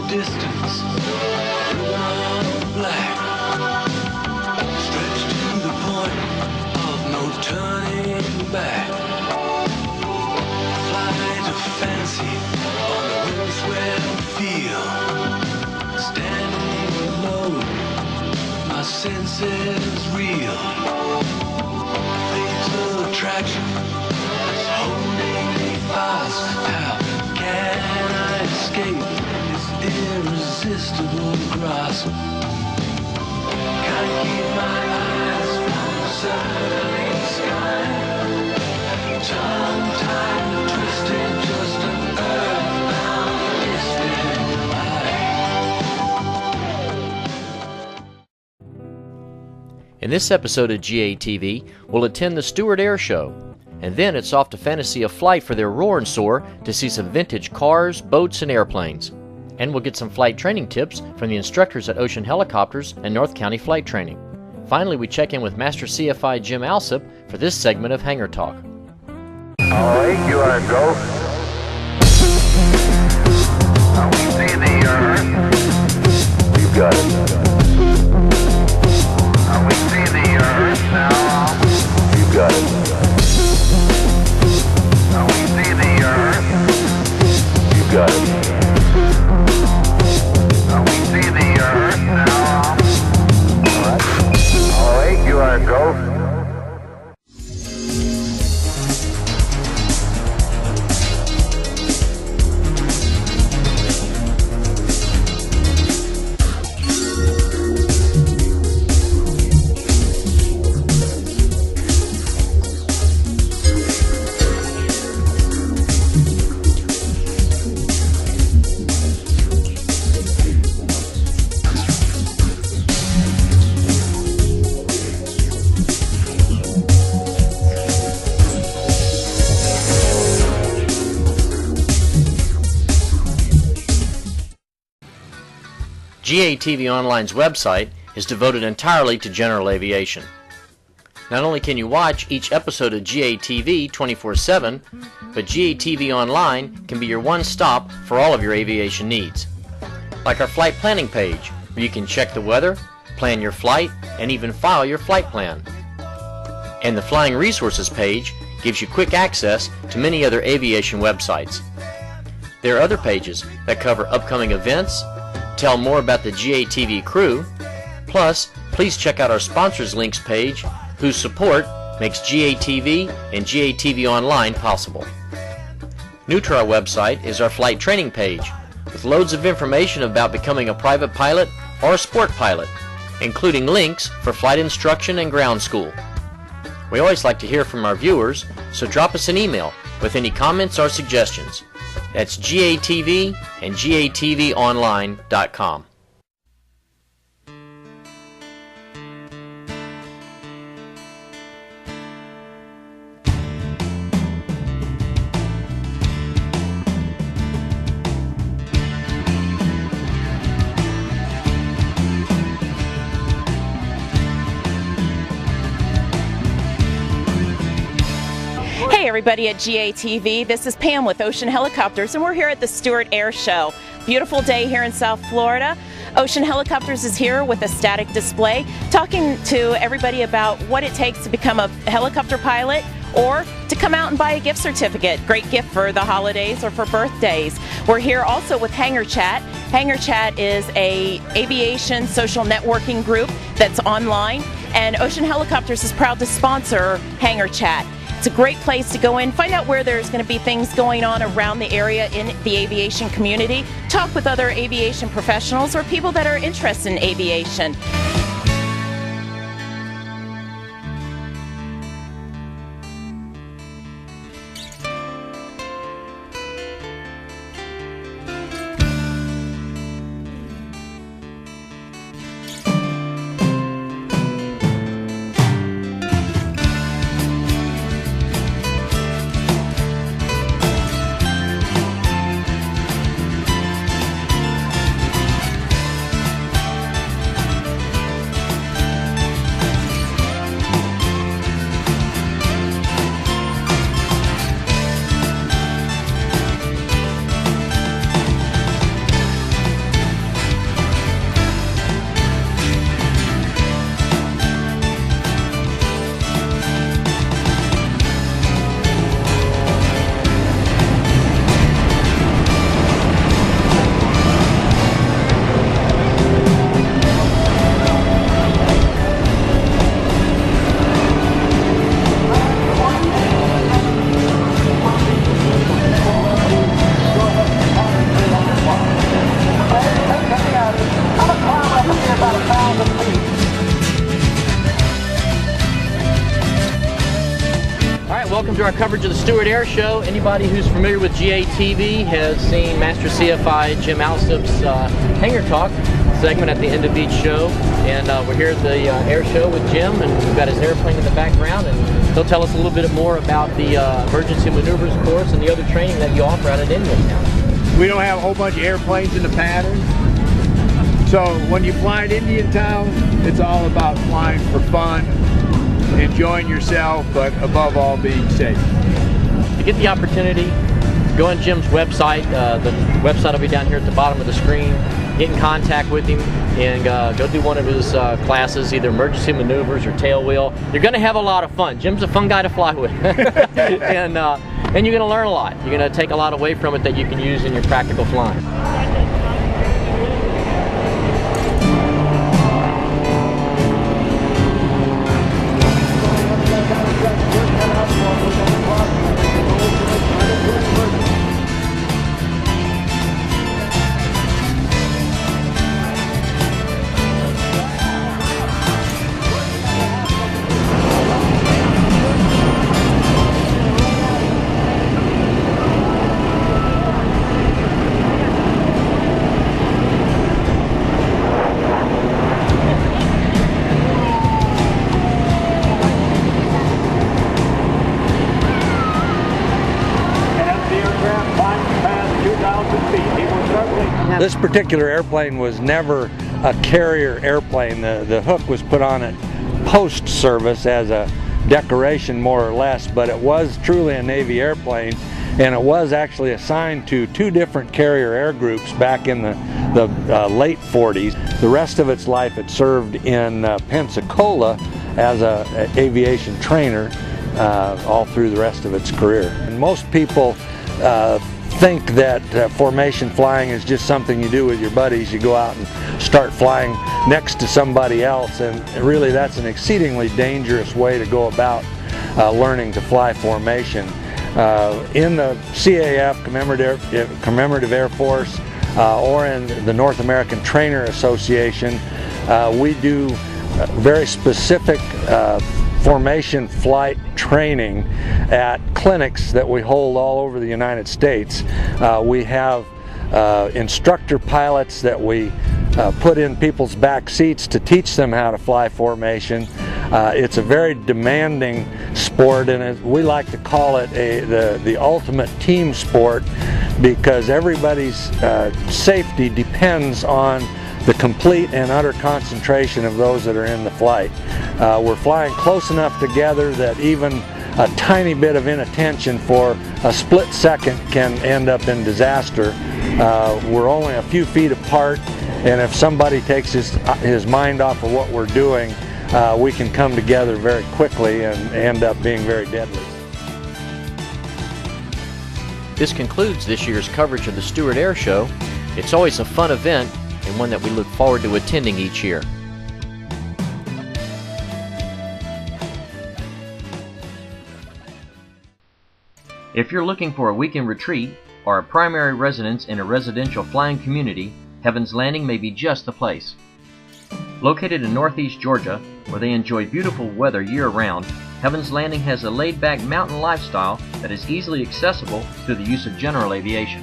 distance, ribbon black, stretched to the point of no turning back. Flight of fancy on the windswept field, standing alone, my senses reel. Fatal attraction is holding me fast. How can I escape this irresistible grasp? Can't keep my eyes from the Saturday sky. Tongue-tied, twisted, just an earthbound distant eye. In this episode of GATV, we'll attend the Stewart Air Show, and then it's off to fantasy a flight for their roarnsoar to see some vintage cars, boats, and airplanes. And we'll get some flight training tips from the instructors at Ocean Helicopters and North County Flight Training. Finally, we check in with Master CFI Jim Alsop for this segment of Hangar Talk. All right, you are go. Now we see the Earth. You got it. Now we see the Earth now. You got it. Now we see the Earth. You got it. Now we see the Earth now. All right, you are go. GATV Online's website is devoted entirely to general aviation. Not only can you watch each episode of GATV 24/7, but GATV Online can be your one-stop for all of your aviation needs. Like our flight planning page, where you can check the weather, plan your flight, and even file your flight plan. And the Flying Resources page gives you quick access to many other aviation websites. There are other pages that cover upcoming events, tell more about the GATV crew, plus please check out our sponsors links page, whose support makes GATV and GATV Online possible. New to our website is our flight training page, with loads of information about becoming a private pilot or a sport pilot, including links for flight instruction and ground school. We always like to hear from our viewers, so drop us an email with any comments or suggestions. That's GATV and GATVonline.com. Hey everybody at GATV, this is Pam with Ocean Helicopters and we're here at the Stewart Air Show. Beautiful day here in South Florida. Ocean Helicopters is here with a static display talking to everybody about what it takes to become a helicopter pilot or to come out and buy a gift certificate. Great gift for the holidays or for birthdays. We're here also with Hangar Chat. Hangar Chat is a aviation social networking group that's online, and Ocean Helicopters is proud to sponsor Hangar Chat. It's a great place to go in, find out where there's going to be things going on around the area in the aviation community, talk with other aviation professionals or people that are interested in aviation. welcome to our coverage of the Stewart Air Show. Anybody who's familiar with GATV has seen Master CFI Jim Alsop's Hangar Talk segment at the end of each show. And we're here at the air show with Jim, and we've got his airplane in the background, and he'll tell us a little bit more about the emergency maneuvers course and the other training that you offer out at Indiantown. We don't have a whole bunch of airplanes in the pattern. So when you fly at Indiantown, it's all about flying for fun, enjoying yourself, but above all being safe. To get the opportunity, go on Jim's website. The website will be down here at the bottom of the screen. Get in contact with him and go do one of his classes, either emergency maneuvers or tailwheel. You're going to have a lot of fun. Jim's a fun guy to fly with. and you're going to learn a lot. You're going to take a lot away from it that you can use in your practical flying. This particular airplane was never a carrier airplane. The hook was put on it post-service as a decoration, more or less, but it was truly a Navy airplane, and it was actually assigned to two different carrier air groups back in the late 40s. The rest of its life it served in Pensacola as an aviation trainer all through the rest of its career. And most people think that formation flying is just something you do with your buddies. You go out and start flying next to somebody else, and really that's an exceedingly dangerous way to go about learning to fly formation. In the CAF, Commemorative Air Force, or in the North American Trainer Association, we do very specific formation flight training at clinics that we hold all over the United States. We have instructor pilots that we put in people's back seats to teach them how to fly formation. It's a very demanding sport, and we like to call it the ultimate team sport, because everybody's safety depends on the complete and utter concentration of those that are in the flight. We're flying close enough together that even a tiny bit of inattention for a split second can end up in disaster. We're only a few feet apart, and if somebody takes his mind off of what we're doing, we can come together very quickly and end up being very deadly. This concludes this year's coverage of the Stewart Air Show. It's always a fun event, and one that we look forward to attending each year. If you're looking for a weekend retreat or a primary residence in a residential flying community, Heaven's Landing may be just the place. Located in northeast Georgia, where they enjoy beautiful weather year-round, Heaven's Landing has a laid-back mountain lifestyle that is easily accessible through the use of general aviation.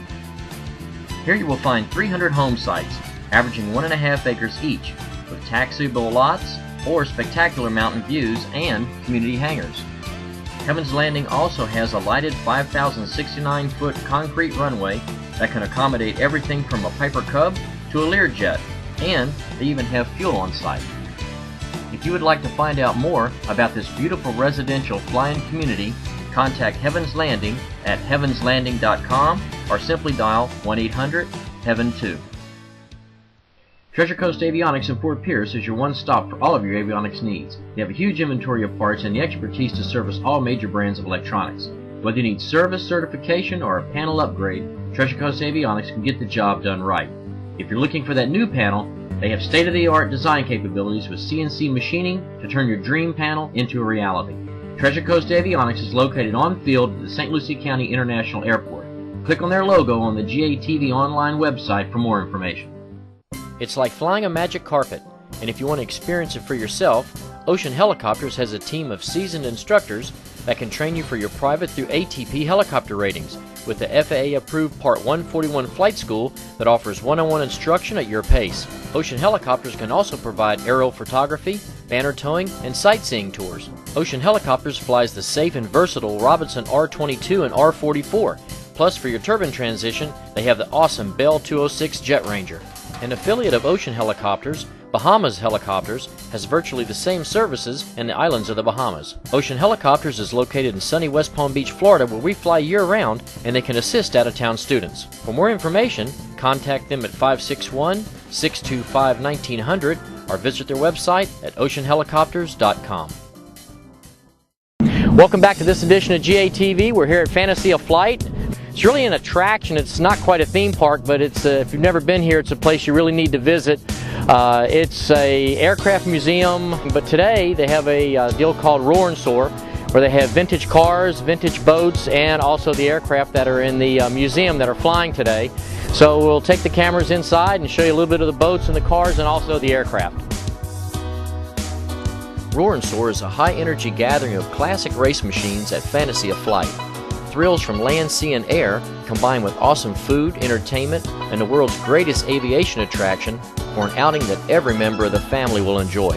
Here you will find 300 home sites, averaging 1.5 acres each, with taxiable lots or spectacular mountain views and community hangars. Heaven's Landing also has a lighted 5,069-foot concrete runway that can accommodate everything from a Piper Cub to a Learjet, and they even have fuel on site. If you would like to find out more about this beautiful residential flying community, contact Heaven's Landing at heavenslanding.com or simply dial 1-800-HEAVEN-2. Treasure Coast Avionics in Fort Pierce is your one-stop for all of your avionics needs. They have a huge inventory of parts and the expertise to service all major brands of electronics. Whether you need service, certification, or a panel upgrade, Treasure Coast Avionics can get the job done right. If you're looking for that new panel, they have state-of-the-art design capabilities with CNC machining to turn your dream panel into a reality. Treasure Coast Avionics is located on field at the St. Lucie County International Airport. Click on their logo on the GATV online website for more information. It's like flying a magic carpet, and if you want to experience it for yourself, Ocean Helicopters has a team of seasoned instructors that can train you for your private through ATP helicopter ratings with the FAA-approved Part 141 flight school that offers one-on-one instruction at your pace. Ocean Helicopters can also provide aerial photography, banner towing, and sightseeing tours. Ocean Helicopters flies the safe and versatile Robinson R22 and R44. Plus, for your turbine transition, they have the awesome Bell 206 Jet Ranger. An affiliate of Ocean Helicopters, Bahamas Helicopters, has virtually the same services in the islands of the Bahamas. Ocean Helicopters is located in sunny West Palm Beach, Florida, where we fly year-round, and they can assist out-of-town students. For more information, contact them at 561-625-1900 or visit their website at oceanhelicopters.com. Welcome back to this edition of GATV. We're here at Fantasy of Flight. It's really an attraction. It's not quite a theme park, but it's if you've never been here, it's a place you really need to visit. It's a aircraft museum, but today they have a deal called roarnsoar, where they have vintage cars, vintage boats, and also the aircraft that are in the museum that are flying today. So we'll take the cameras inside and show you a little bit of the boats and the cars and also the aircraft. roarnsoar is a high-energy gathering of classic race machines at Fantasy of Flight. Thrills from land, sea, and air combined with awesome food, entertainment, and the world's greatest aviation attraction for an outing that every member of the family will enjoy.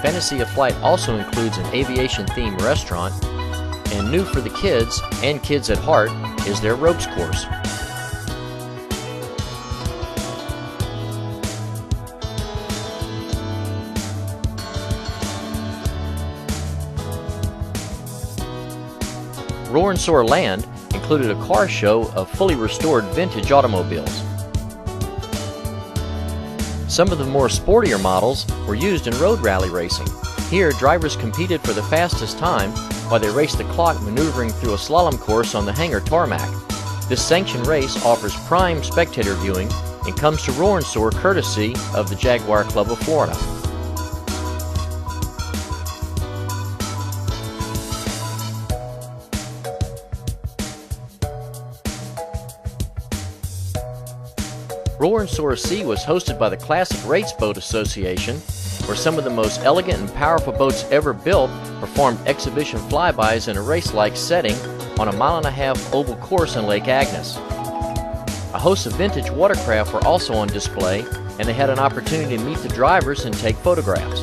Fantasy of Flight also includes an aviation-themed restaurant, and new for the kids and kids at heart is their ropes course. roarnsoar Land included a car show of fully restored vintage automobiles. Some of the more sportier models were used in road rally racing. Here, drivers competed for the fastest time while they raced the clock maneuvering through a slalom course on the hangar tarmac. This sanctioned race offers prime spectator viewing and comes to roarnsoar courtesy of the Jaguar Club of Florida. roarnsoar Sea was hosted by the Classic Race Boat Association, where some of the most elegant and powerful boats ever built performed exhibition flybys in a race-like setting on a 1.5-mile oval course in Lake Agnes. A host of vintage watercraft were also on display, and they had an opportunity to meet the drivers and take photographs.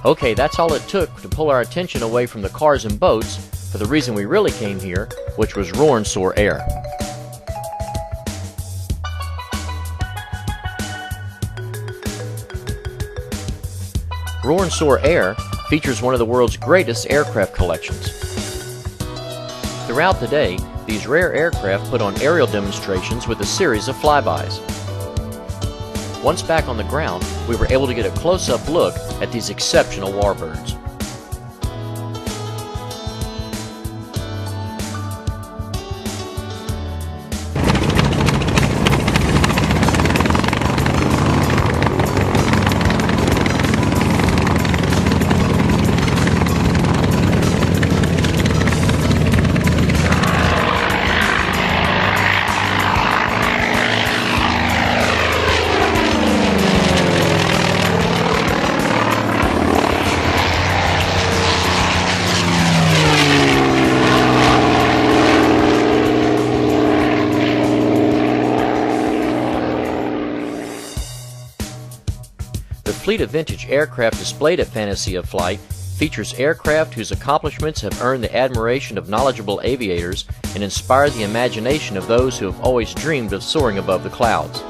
Okay, that's all it took to pull our attention away from the cars and boats for the reason we really came here, which was roarnsoar Air. roarnsoar Air features one of the world's greatest aircraft collections. Throughout the day, these rare aircraft put on aerial demonstrations with a series of flybys. Once back on the ground, we were able to get a close-up look at these exceptional warbirds. The fleet of vintage aircraft displayed at Fantasy of Flight features aircraft whose accomplishments have earned the admiration of knowledgeable aviators and inspired the imagination of those who have always dreamed of soaring above the clouds.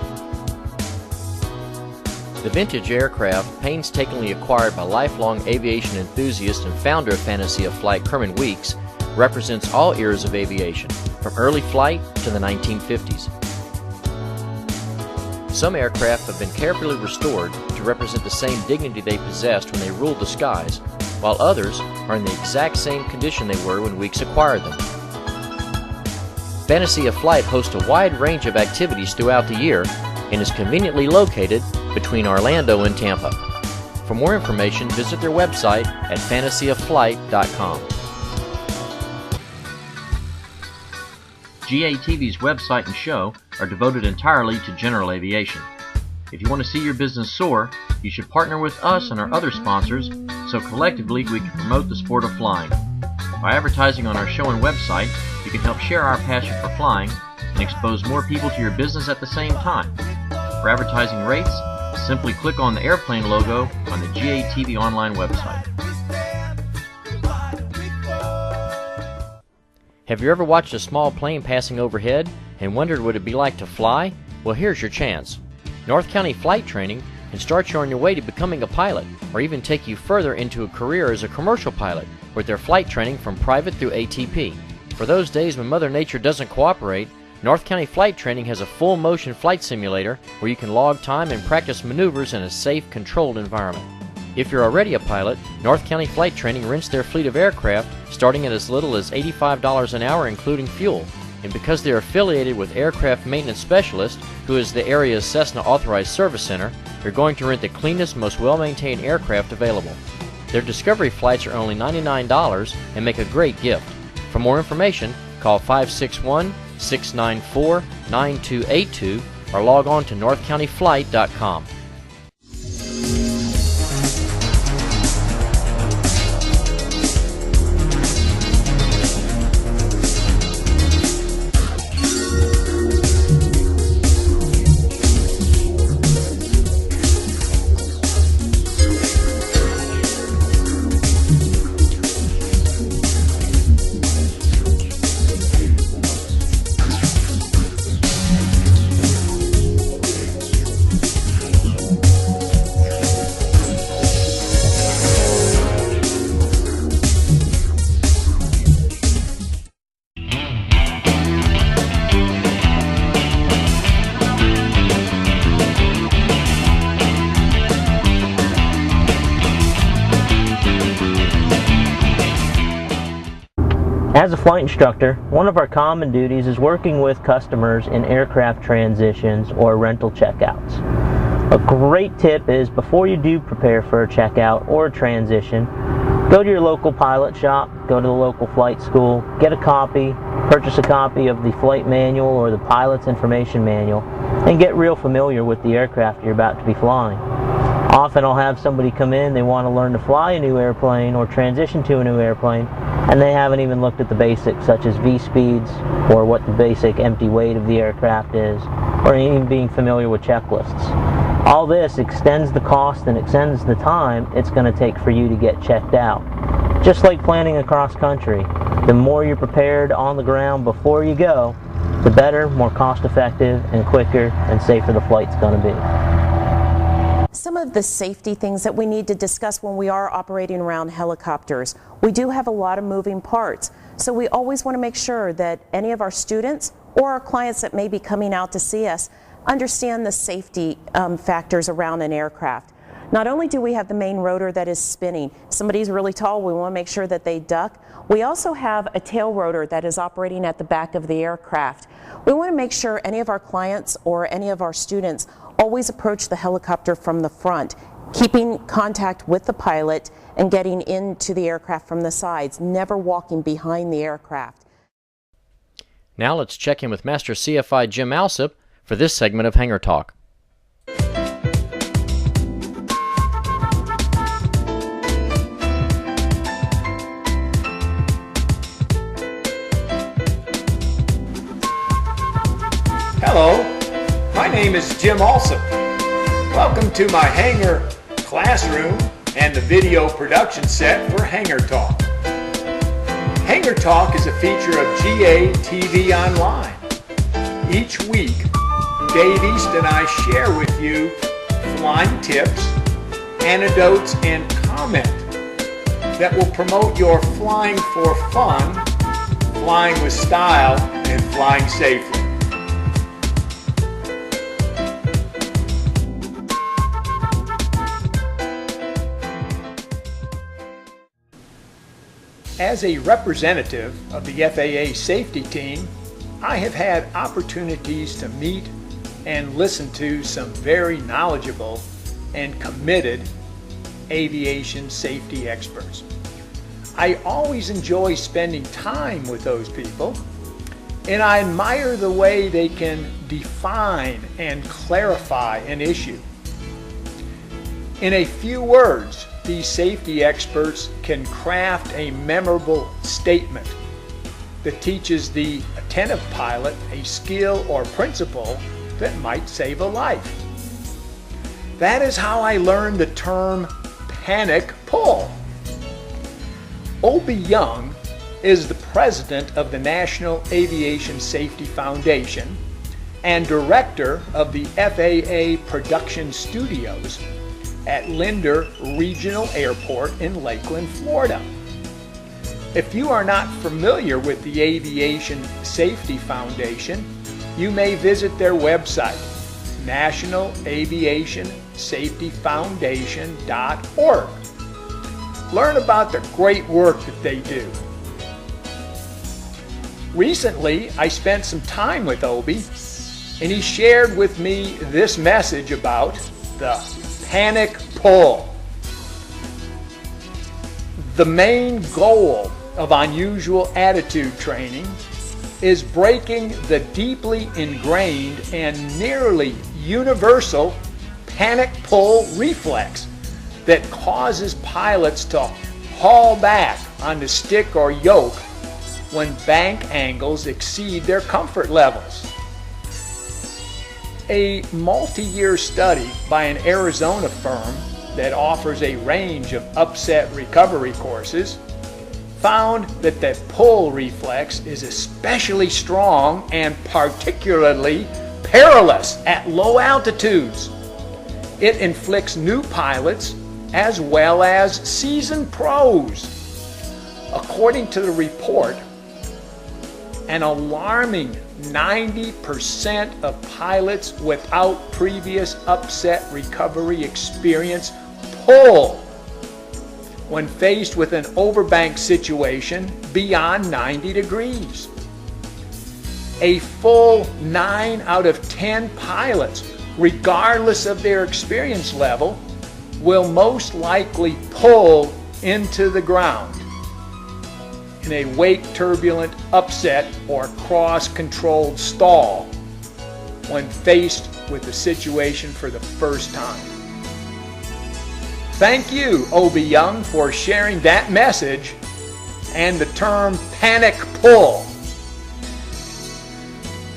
The vintage aircraft, painstakingly acquired by lifelong aviation enthusiast and founder of Fantasy of Flight, Kerman Weeks, represents all eras of aviation, from early flight to the 1950s. Some aircraft have been carefully restored to represent the same dignity they possessed when they ruled the skies, while others are in the exact same condition they were when Weeks acquired them. Fantasy of Flight hosts a wide range of activities throughout the year and is conveniently located between Orlando and Tampa. For more information, visit their website at fantasyofflight.com. GATV's website and show are devoted entirely to general aviation. If you want to see your business soar, you should partner with us and our other sponsors so collectively we can promote the sport of flying. By advertising on our show and website, you can help share our passion for flying and expose more people to your business at the same time. For advertising rates, simply click on the airplane logo on the GATV online website. Have you ever watched a small plane passing overhead and wondered what it'd be like to fly? Well, here's your chance. North County Flight Training can start you on your way to becoming a pilot, or even take you further into a career as a commercial pilot with their flight training from private through ATP. For those days when Mother Nature doesn't cooperate, North County Flight Training has a full motion flight simulator where you can log time and practice maneuvers in a safe, controlled environment. If you're already a pilot, North County Flight Training rents their fleet of aircraft starting at as little as $85 an hour including fuel. And because they're affiliated with Aircraft Maintenance Specialist, who is the area's Cessna Authorized Service Center, you're going to rent the cleanest, most well-maintained aircraft available. Their Discovery flights are only $99 and make a great gift. For more information, call 561-694-9282 or log on to northcountyflight.com. As a flight instructor, one of our common duties is working with customers in aircraft transitions or rental checkouts. A great tip is before you do prepare for a checkout or a transition, go to your local pilot shop, go to the local flight school, get a copy, purchase a copy of the flight manual or the pilot's information manual, and get real familiar with the aircraft you're about to be flying. Often I'll have somebody come in, they want to learn to fly a new airplane or transition to a new airplane, and they haven't even looked at the basics such as V-speeds or what the basic empty weight of the aircraft is, or even being familiar with checklists. All this extends the cost and extends the time it's going to take for you to get checked out. Just like planning across country, the more you're prepared on the ground before you go, the better, more cost-effective, and quicker and safer the flight's going to be. Some of the safety things that we need to discuss when we are operating around helicopters. We do have a lot of moving parts, so we always want to make sure that any of our students or our clients that may be coming out to see us understand the safety factors around an aircraft. Not only do we have the main rotor that is spinning, if somebody's really tall, we want to make sure that they duck. We also have a tail rotor that is operating at the back of the aircraft. We want to make sure any of our clients or any of our students always approach the helicopter from the front, keeping contact with the pilot and getting into the aircraft from the sides, never walking behind the aircraft. Now let's check in with Master CFI Jim Alsop for this segment of Hangar Talk. Hello, my name is Jim Alsop. Welcome to my hangar classroom and the video production set for Hangar Talk. Hangar Talk is a feature of GATV Online. Each week, Dave East and I share with you flying tips, anecdotes, and comment that will promote your flying for fun, flying with style, and flying safely. As a representative of the FAA safety team, I have had opportunities to meet and listen to some very knowledgeable and committed aviation safety experts. I always enjoy spending time with those people, and I admire the way they can define and clarify an issue. In a few words, these safety experts can craft a memorable statement that teaches the attentive pilot a skill or principle that might save a life. That is how I learned the term panic pull. Obie Young is the president of the National Aviation Safety Foundation and director of the FAA Production Studios at Linder Regional Airport in Lakeland, Florida. If you are not familiar with the Aviation Safety Foundation, you may visit their website, nationalaviationsafetyfoundation.org. Learn about the great work that they do. Recently, I spent some time with Obie, and he shared with me this message about the panic pull. The main goal of unusual attitude training is breaking the deeply ingrained and nearly universal panic pull reflex that causes pilots to haul back on the stick or yoke when bank angles exceed their comfort levels. A multi-year study by an Arizona firm that offers a range of upset recovery courses found that the pull reflex is especially strong and particularly perilous at low altitudes. It inflicts new pilots as well as seasoned pros. According to the report, an alarming 90% of pilots without previous upset recovery experience pull when faced with an overbank situation beyond 90 degrees. A full 9 out of 10 pilots, regardless of their experience level, will most likely pull into the ground in a wake turbulent upset or cross-controlled stall when faced with the situation for the first time. Thank you, Obie Young, for sharing that message and the term panic pull.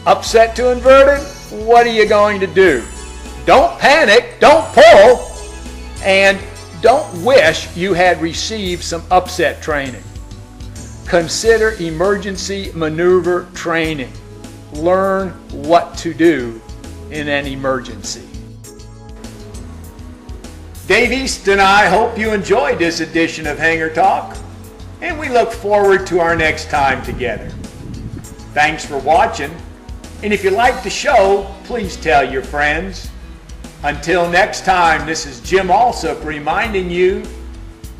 Upset to inverted? What are you going to do? Don't panic, don't pull, and don't wish you had received some upset training. Consider emergency maneuver training. Learn what to do in an emergency. Dave East and I hope you enjoyed this edition of Hangar Talk, and we look forward to our next time together. Thanks for watching, and if you like the show, please tell your friends. Until next time, this is Jim Alsop reminding you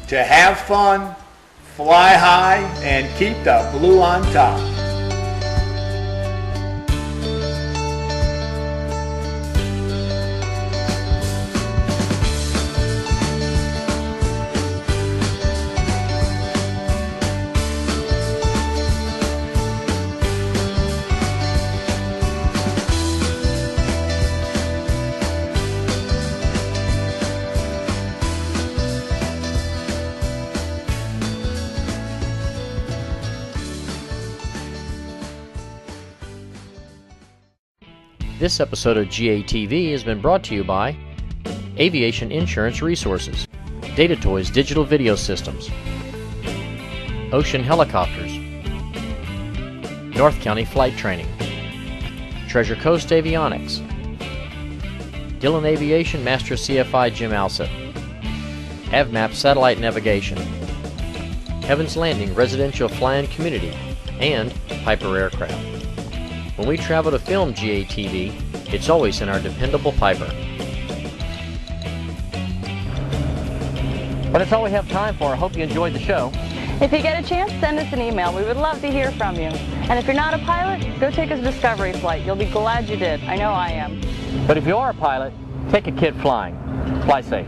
to have fun, fly high, and keep the blue on top. This episode of GATV has been brought to you by Aviation Insurance Resources, Data Toys Digital Video Systems, Ocean Helicopters, North County Flight Training, Treasure Coast Avionics, Dillon Aviation Master CFI Jim Alsop, AvMap Satellite Navigation, Heaven's Landing Residential Flying Community, and Piper Aircraft. When we travel to film GATV, it's always in our dependable Piper. But that's all we have time for. I hope you enjoyed the show. If you get a chance, send us an email. We would love to hear from you. And if you're not a pilot, go take a discovery flight. You'll be glad you did. I know I am. But if you are a pilot, take a kid flying. Fly safe.